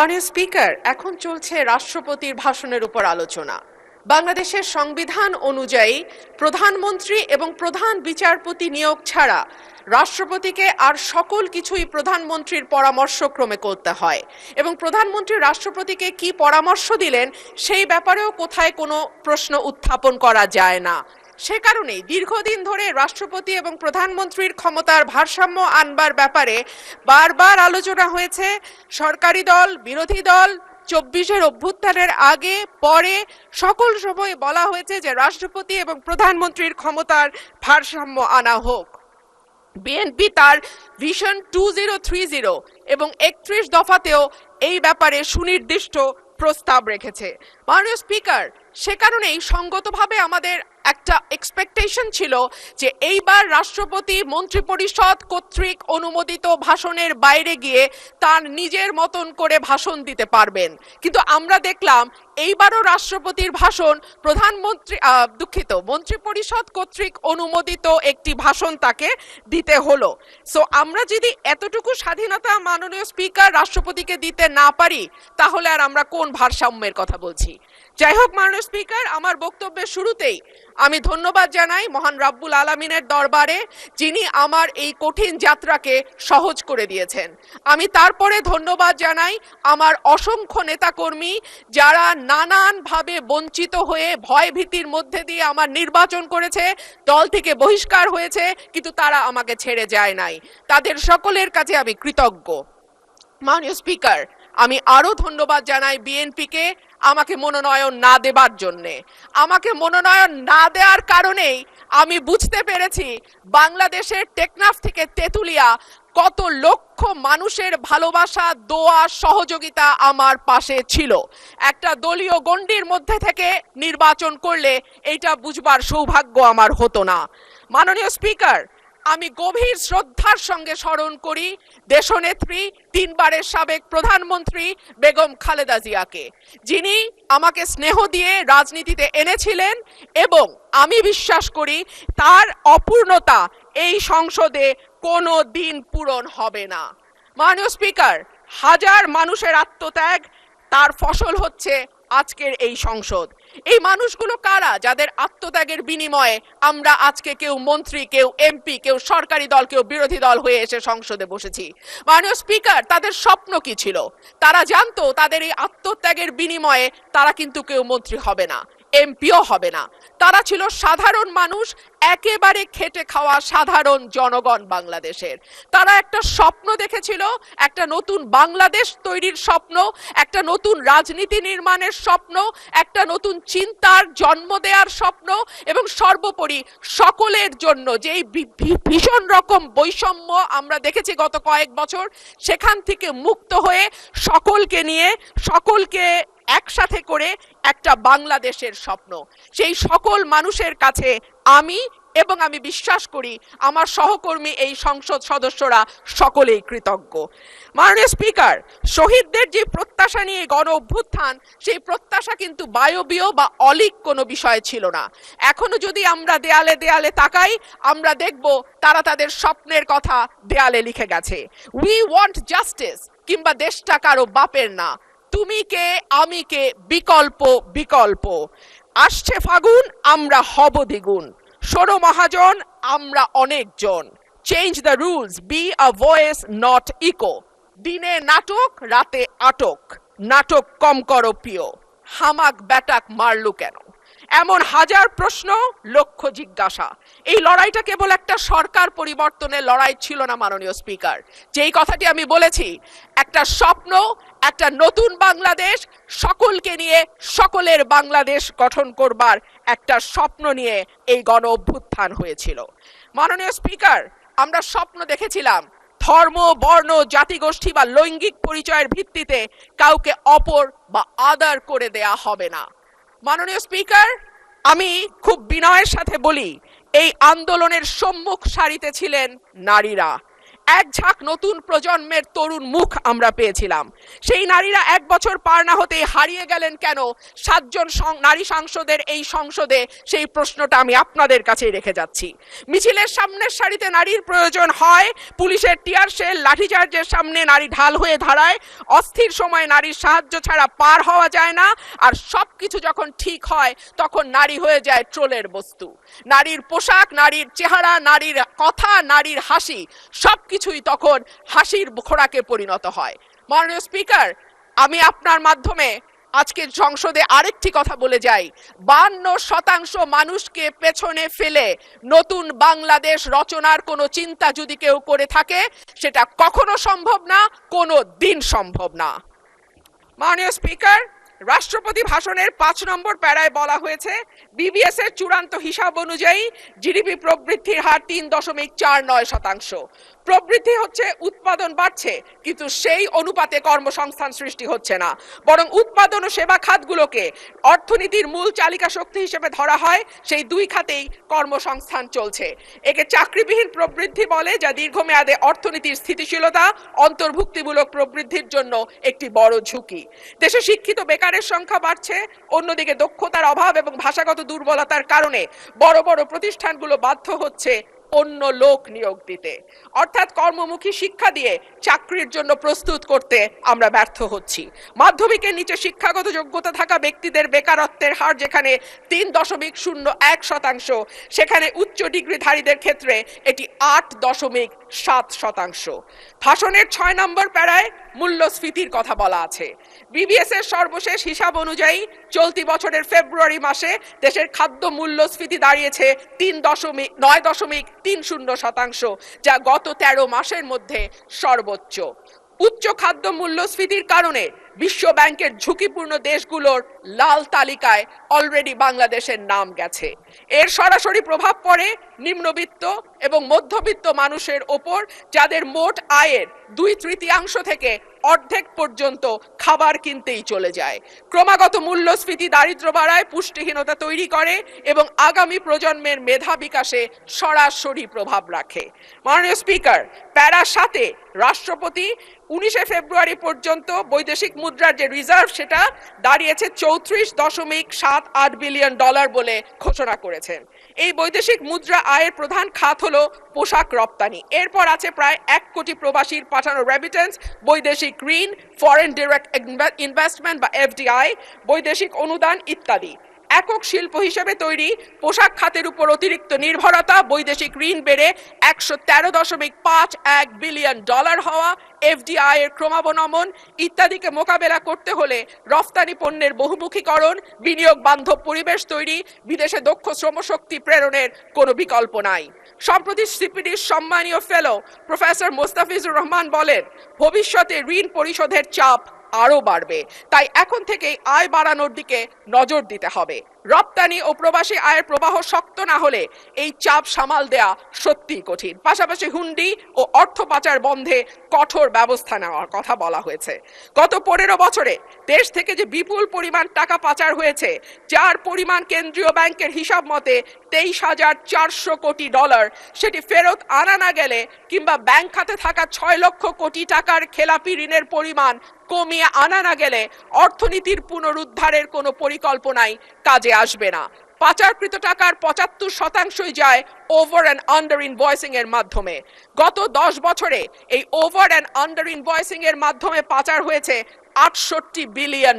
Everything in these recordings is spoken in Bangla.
মাননীয় স্পিকার, এখন চলছে রাষ্ট্রপতির ভাষণের উপর আলোচনা। বাংলাদেশের সংবিধান অনুযায়ী প্রধানমন্ত্রী এবং প্রধান বিচারপতি নিয়োগ ছাড়া রাষ্ট্রপতিকে আর সকল কিছুই প্রধানমন্ত্রীর পরামর্শক্রমে করতে হয় এবং প্রধানমন্ত্রী রাষ্ট্রপতিকে কি পরামর্শ দিলেন সেই ব্যাপারেও কোথায় কোনো প্রশ্ন উত্থাপন করা যায় না। সে কারণেই দীর্ঘদিন ধরে রাষ্ট্রপতি এবং প্রধানমন্ত্রীর ক্ষমতার ভারসাম্য আনবার ব্যাপারে বারবার আলোচনা হয়েছে। সরকারি দল, বিরোধী দল, ২৪-এর অভ্যুত্থানের আগে পরে সকল সময় বলা হয়েছে যে রাষ্ট্রপতি এবং প্রধানমন্ত্রীর ক্ষমতার ভারসাম্য আনা হোক। বিএনপি তার ভিশন 2030 এবং ৩১ দফাতেও এই ব্যাপারে সুনির্দিষ্ট প্রস্তাব রেখেছে। মাননীয় স্পিকার, সে কারণেই সঙ্গতভাবে আমাদের একটা এক্সপেকটেশন ছিল যে এইবার রাষ্ট্রপতি মন্ত্রিপরিষদ কর্তৃক অনুমোদিত ভাষণের বাইরে গিয়ে তার নিজের মতন করে ভাষণ দিতে পারবেন, কিন্তু আমরা দেখলাম এইবারও রাষ্ট্রপতির ভাষণ মন্ত্রিপরিষদ কর্তৃক অনুমোদিত একটি ভাষণ তাকে দিতে হলো। সো আমরা যদি এতটুকু স্বাধীনতা মাননীয় স্পিকার রাষ্ট্রপতিকে দিতে না পারি তাহলে আর আমরা কোন ভারসাম্যের কথা বলছি? যাই হোক মাননীয় স্পিকার, আমার বক্তব্যের শুরুতেই আমি ধন্যবাদ জানাই মহান রাব্বুল আলামিনের দরবারে, যিনি আমার এই কঠিন যাত্রাকে সহজ করে দিয়েছেন। আমি তারপরে ধন্যবাদ জানাই আমার অসংখ্য নেতাকর্মী যারা নানানভাবে বঞ্চিত হয়ে ভয় ভীতির মধ্যে দিয়ে আমার নির্বাচন করেছে, দল থেকে বহিষ্কার হয়েছে, কিন্তু তারা আমাকে ছেড়ে যায় নাই। তাদের সকলের কাছে আমি কৃতজ্ঞ। মাননীয় স্পিকার, আমি আরো ধন্যবাদ জানাই বিএনপিকে আমাকে মনোনয়ন না দেবার জন্যে। আমাকে মনোনয়ন না দেওয়ার কারণেই আমি বুঝতে পেরেছি বাংলাদেশের টেকনাফ থেকে তেঁতুলিয়া কত লক্ষ মানুষের ভালোবাসা, দোয়া, সহযোগিতা আমার পাশে ছিল। একটা দলীয় গণ্ডির মধ্যে থেকে নির্বাচন করলে এইটা বুঝবার সৌভাগ্য আমার হতো না। মাননীয় স্পিকার, আমি গভীর শ্রদ্ধার সঙ্গে স্মরণ করি দেশনেত্রী, ৩ বারের সাবেক প্রধানমন্ত্রী বেগম খালেদা জিয়াকে, যিনি আমাকে স্নেহ দিয়ে রাজনীতিতে এনেছিলেন এবং আমি বিশ্বাস করি তার অপূর্ণতা এই সংসদে কোনো দিন পূরণ হবে না। মাননীয় স্পিকার, হাজার মানুষের আত্মত্যাগ, তার ফসল হচ্ছে আজকের এই সংসদ। এই মানুষগুলো কারা যাদের আত্মত্যাগের বিনিময়ে আমরা আজকে কেউ মন্ত্রী, কেউ এমপি, কেউ সরকারি দল, কেউ বিরোধী দল হয়ে এসে সংসদে বসেছি? মাননীয় স্পিকার, তাদের স্বপ্ন কি ছিল? তারা জানতো তাদের এই আত্মত্যাগের বিনিময়ে তারা কিন্তু কেউ মন্ত্রী হবে না, এমপিও হবে না। তারা ছিল সাধারণ মানুষ, একেবারে খেটে খাওয়া সাধারণ জনগণ বাংলাদেশের। তারা একটা স্বপ্ন দেখেছিল, একটা নতুন বাংলাদেশ তৈরির স্বপ্ন, একটা নতুন রাজনীতি নির্মাণের স্বপ্ন, একটা নতুন চিন্তার জন্ম দেওয়ার স্বপ্ন, এবং সর্বোপরি সকলের জন্য যে ভীষণ রকম বৈষম্য আমরা দেখেছি গত কয়েক বছর, সেখান থেকে মুক্ত হয়ে সকলকে নিয়ে, সকলকে একসাথে করে একটা বাংলাদেশের স্বপ্ন। সেই সকল মানুষের কাছে আমি এবং আমি বিশ্বাস করি আমার সহকর্মী এই সংসদ সদস্যরা সকলেই কৃতজ্ঞ। মাননীয় স্পিকার, শহীদদের যে প্রত্যাশা নিয়ে গণ অভ্যুত্থান, সেই প্রত্যাশা কিন্তু বায়বীয় বা অলীক কোনো বিষয় ছিল না। এখনো যদি আমরা দেয়ালে দেয়ালে তাকাই, আমরা দেখব তারা তাদের স্বপ্নের কথা দেয়ালে লিখে গেছে। উই ওয়ান্ট জাস্টিস, কিংবা দেশটা কারো বাপের না, তুমি কে আমি কে, বিকল্প বিকল্প। আসছে ফাগুন, আমরা হব দ্বিগুণ। শোনো মহাজন, আমরা অনেকজন। Change the rules, be a voice not echo. দিনে নাটক, রাতে আটক, নাটক কম করো প্রিয়। হামাক ব্যাটাক মারলু কেন? এমন হাজার প্রশ্ন, লক্ষ জিজ্ঞাসা। এই লড়াইটা কেবল একটা সরকার পরিবর্তনের লড়াই ছিল না মাননীয় স্পিকার। যেই কথাটি আমি বলেছি, একটা স্বপ্ন, একটা নতুন বাংলাদেশ, সকলকে নিয়ে সকলের বাংলাদেশ গঠন করবার একটা স্বপ্ন নিয়ে এই গণ অভ্যুত্থান হয়েছিল। মাননীয় স্পিকার, আমরা স্বপ্ন দেখেছিলাম ধর্ম, বর্ণ, জাতিগোষ্ঠী বা লৈঙ্গিক পরিচয়ের ভিত্তিতে কাউকে অপর বা আদার করে দেয়া হবে না। মাননীয় স্পিকার, আমি খুব বিনয়ের সাথে বলি, এই আন্দোলনের সম্মুখ সারিতে ছিলেন নারীরা। এক ঝাঁক নতুন প্রজন্মের তরুণ মুখ আমরা পেয়েছিলাম। সেই নারীরা 1 বছর পার না হতেই হারিয়ে গেলেন কেন 7 জন নারী সাংসদের এই সংসদে, সেই প্রশ্নটা আমি আপনাদের কাছেই রেখে যাচ্ছি। মিছিলের সামনের সারিতে নারীর প্রয়োজন হয়, পুলিশের টিয়ার শেল লাঠিচার্জের সামনে নারী ঢাল হয়ে দাঁড়ায়, অস্থির সময় নারীর সাহায্য ছাড়া পার হওয়া যায় না, আর সবকিছু যখন ঠিক হয় তখন নারী হয়ে যায় ট্রোলের বস্তু। নারীর পোশাক, নারীর চেহারা, নারীর কথা, নারীর হাসি সবকিছুই তখন হাসির খোরাকে পরিণত হয়। মাননীয় স্পিকার, আমি আপনার মাধ্যমে আজকে সংসদে আরেকটি কথা বলে যাই। 52% মানুষকে পেছনে ফেলে নতুন বাংলাদেশ রচনার কোনো চিন্তা যদি কেউ করে থাকে, সেটা কখনো সম্ভব না, কোনো দিন সম্ভব না। মাননীয় স্পিকার, রাষ্ট্রপতি ভাষণের 5 নম্বর প্যারায় বলা হয়েছে, বিবিএস এর চূড়ান্ত হিসাব অনুযায়ী জিডিপি প্রবৃদ্ধির হার 3.49%। প্রবৃদ্ধি হচ্ছে, উৎপাদন বাড়ছে, কিন্তু সেই অনুপাতে কর্মসংস্থান সৃষ্টি হচ্ছে না, বরং উৎপাদন ও সেবা খাতগুলোকে অর্থনীতির মূল চালিকা শক্তি হিসেবে ধরা হয়। সেই দুই খাতেই কর্মসংস্থান চলছে। একে চাকরিবিহীন প্রবৃদ্ধি বলে, যা দীর্ঘমেয়াদে অর্থনীতির স্থিতিশীলতা, অন্তর্ভুক্তিমূলক প্রবৃদ্ধির জন্য একটি বড় ঝুঁকি। দেশে শিক্ষিত বেকারের সংখ্যা বাড়ছে, অন্যদিকে দক্ষতার অভাব এবং ভাষাগত দুর্বলতার কারণে বড় বড় প্রতিষ্ঠানগুলো বাধ্য হচ্ছে অন্য লোক নিয়োগ দিতে, অর্থাৎ কর্মমুখী শিক্ষা দিয়ে চাকরির জন্য প্রস্তুত করতে আমরা ব্যর্থ হচ্ছি। মাধ্যমিকের নিচে শিক্ষাগত যোগ্যতা থাকা ব্যক্তিদের বেকারত্বের হার যেখানে 3.01%, সেখানে উচ্চ ডিগ্রিধারীদের ক্ষেত্রে এটি 8.7%। ভাষণের 6 নম্বর প্যারায় মূল্যস্ফীতির কথা বলা আছে। বিবিএস এর সর্বশেষ হিসাব অনুযায়ী চলতি বছরের ফেব্রুয়ারি মাসে দেশের খাদ্য মূল্যস্ফীতি দাঁড়িয়েছে 9.30%, যা গত 13 মাসের মধ্যে সর্বোচ্চ। উচ্চ খাদ্য মূল্যস্ফীতির কারণে বিশ্ব ব্যাংকের ঝুঁকিপূর্ণ দেশগুলোর লাল তালিকায় অলরেডি বাংলাদেশের নাম গেছে। এর সরাসরি প্রভাব পড়ে নিম্নবিত্ত এবং মধ্যবিত্ত মানুষের ওপর, যাদের মোট আয়ের 2/3 থেকে অর্ধেক পর্যন্ত খাবার কিনতেই চলে যায়। ক্রমাগত মূল্যস্ফীতি দারিদ্র্য বাড়ায়, পুষ্টিহীনতা তৈরি করে এবং আগামী প্রজন্মের মেধা বিকাশে সরাসরি প্রভাব রাখে। মাননীয় স্পিকার, প্যারা 7 রাষ্ট্রপতি 19 ফেব্রুয়ারি পর্যন্ত বৈদেশিক মুদ্রার যে রিজার্ভ, সেটা দাঁড়িয়েছে $34.78 বিলিয়ন বলে ঘোষণা করেছেন। এই বৈদেশিক মুদ্রা আয়ের প্রধান খাত হলো পোশাক রপ্তানি। এরপর আছে প্রায় 1 কোটি প্রবাসীর পাঠানো রেমিটেন্স, বৈদেশিক ঋণ, ফরেন ডিরেক্ট ইনভেস্টমেন্ট বা এফডিআই, বৈদেশিক অনুদান ইত্যাদি। একক শিল্প হিসেবে তৈরি পোশাক খাতের উপর অতিরিক্ত নির্ভরতা, বৈদেশিক ঋণ বেড়ে $113.51 বিলিয়ন হওয়া, এফডিআই এর ক্রমাবনমন ইত্যাদিকে মোকাবেলা করতে হলে রফতানি পণ্যের বহুমুখীকরণ, বিনিয়োগ বান্ধব পরিবেশ তৈরি, বিদেশে দক্ষ শ্রমশক্তি প্রেরণের কোনো বিকল্প নাই। সম্প্রতি সিপিডির সম্মানীয় ফেলো প্রফেসর মোস্তাফিজুর রহমান বলেন, ভবিষ্যতে ঋণ পরিশোধের চাপ আরো বাড়বে, তাই এখন থেকেই আয় বাড়ানোর দিকে নজর দিতে হবে। রপ্তানি ও প্রবাসী আয়ের প্রবাহ শক্ত না হলে এই চাপ সামাল দেয়া সত্যিই কঠিন। পাশাপাশি হুন্ডি ও অর্থ পাচার বন্ধে কঠোর ব্যবস্থা নেওয়ার কথা বলা হয়েছে। গত 15 বছরে দেশ থেকে যে বিপুল পরিমাণ টাকা পাচার হয়েছে, যার পরিমাণ কেন্দ্রীয় ব্যাংকের হিসাব মতে $23,400 কোটি, সেটি ফেরত আনা না গেলে কিংবা ব্যাংক খাতে থাকা 6 লক্ষ কোটি টাকার খেলাপি ঋণের পরিমাণ কমিয়ে আনা না গেলে অর্থনীতির পুনরুদ্ধারের কোনো পরিকল্পনাই কাজে আসবে না। পাচারকৃত টাকার 75% যায় ওভার অ্যান্ড আন্ডার ইনভয়েসিং এর মাধ্যমে। গত 10 বছরে এই ওভার অ্যান্ড আন্ডার ইনভয়েসিং এর মাধ্যমে পাচার হয়েছে $68 বিলিয়ন।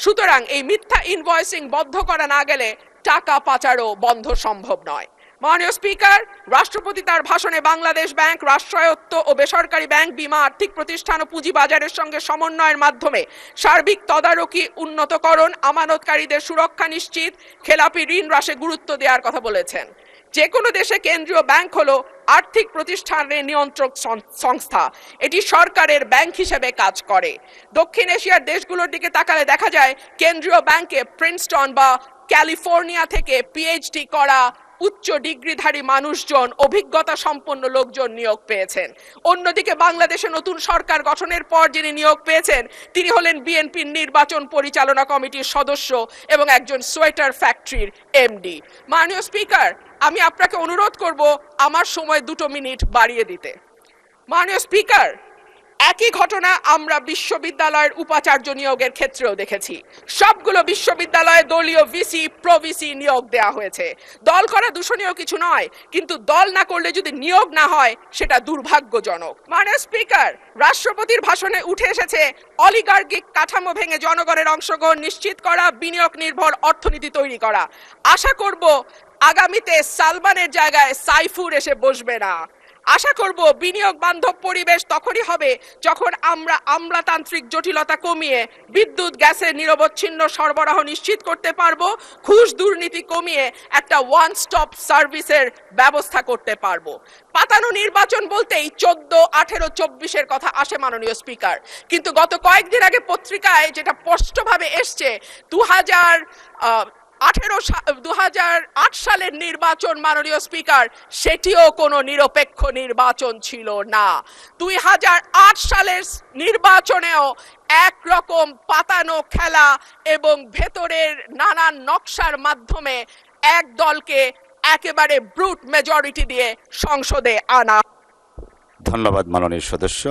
সুতরাং এই মিথ্যা ইনভয়েসিং বন্ধ করা না গেলে টাকা পাচারও বন্ধ সম্ভব নয়। মাননীয় স্পিকার, রাষ্ট্রপতি তার ভাষণে বাংলাদেশ ব্যাংক, রাষ্ট্রায়ত্ত ও বেসরকারি ব্যাংক, বীমা, আর্থিক প্রতিষ্ঠান ও পুঁজিবাজারের সঙ্গে সমন্বয়ের মাধ্যমে সার্বিক তদারকি উন্নতকরণ, আমানতকারীদের সুরক্ষা নিশ্চিত, খেলাপি ঋণ হ্রাসে গুরুত্ব দেওয়ার কথা বলেছেন। যে কোনো দেশে কেন্দ্রীয় ব্যাংক হলো আর্থিক প্রতিষ্ঠানের নিয়ন্ত্রক সংস্থা। এটি সরকারের ব্যাংক হিসেবে কাজ করে। দক্ষিণ এশিয়ার দেশগুলোর দিকে তাকালে দেখা যায় কেন্দ্রীয় ব্যাংকে প্রিন্সটন বা ক্যালিফোর্নিয়া থেকে পিএইচডি করা উচ্চ ডিগ্রিধারী মানুষজন, অভিজ্ঞতা সম্পন্ন লোকজন নিয়োগ পেয়েছেন। অন্যদিকে বাংলাদেশে নতুন সরকার গঠনের পর যিনি নিয়োগ পেয়েছেন, তিনি হলেন বিএনপির নির্বাচন পরিচালনা কমিটির সদস্য এবং একজন সোয়েটার ফ্যাক্টরির এমডি। মাননীয় স্পিকার, আমি আপনাকে অনুরোধ করব আমার সময় 2 মিনিট বাড়িয়ে দিতে। মাননীয় স্পিকার, একই ঘটনা আমরা বিশ্ববিদ্যালয়ের উপাচার্য নিয়োগের ক্ষেত্রেও দেখেছি। সবগুলো বিশ্ববিদ্যালয়ে দলীয় ভিসি প্রভিসি নিয়োগ দেয়া হয়েছে। দল করা দূষণীয় কিছু নয়, কিন্তু দল না করলে যদি নিয়োগ না হয় সেটা দুর্ভাগ্যজনক। মাননীয় স্পিকার, রাষ্ট্রপতির ভাষণে উঠে এসেছে অলিগার্কিক কাঠামো ভেঙে জনগণের অংশগ্রহণ নিশ্চিত করা, বিনিয়োগ নির্ভর অর্থনীতি তৈরি করা। আশা করব আগামীতে সালমানের জায়গায় সাইফুর এসে বসবে না। আশা করব বিনিয়োগ বান্ধব পরিবেশ তখনই হবে যখন আমরা আমলাতান্ত্রিক জটিলতা কমিয়ে বিদ্যুৎ গ্যাসের নিরবচ্ছিন্ন সরবরাহ নিশ্চিত করতে পারবো, ঘুষ দুর্নীতি কমিয়ে একটা ওয়ান স্টপ সার্ভিসের ব্যবস্থা করতে পারবো। পাতানো নির্বাচন বলতেই 14, 18, 24-এর কথা আসে মাননীয় স্পিকার, কিন্তু গত কয়েকদিন আগে পত্রিকায় যেটা স্পষ্টভাবে এসছে 2008 সালের নির্বাচন মাননীয় স্পিকার, সেটিও কোনো নিরপেক্ষ নির্বাচন ছিল না। 2008 সালের নির্বাচনেও একরকম পাতানো খেলা এবং ভেতরের নানান নকশার মাধ্যমে এক দলকে একেবারে ব্রুট মেজরিটি দিয়ে সংসদে আনা। ধন্যবাদ মাননীয় সদস্য।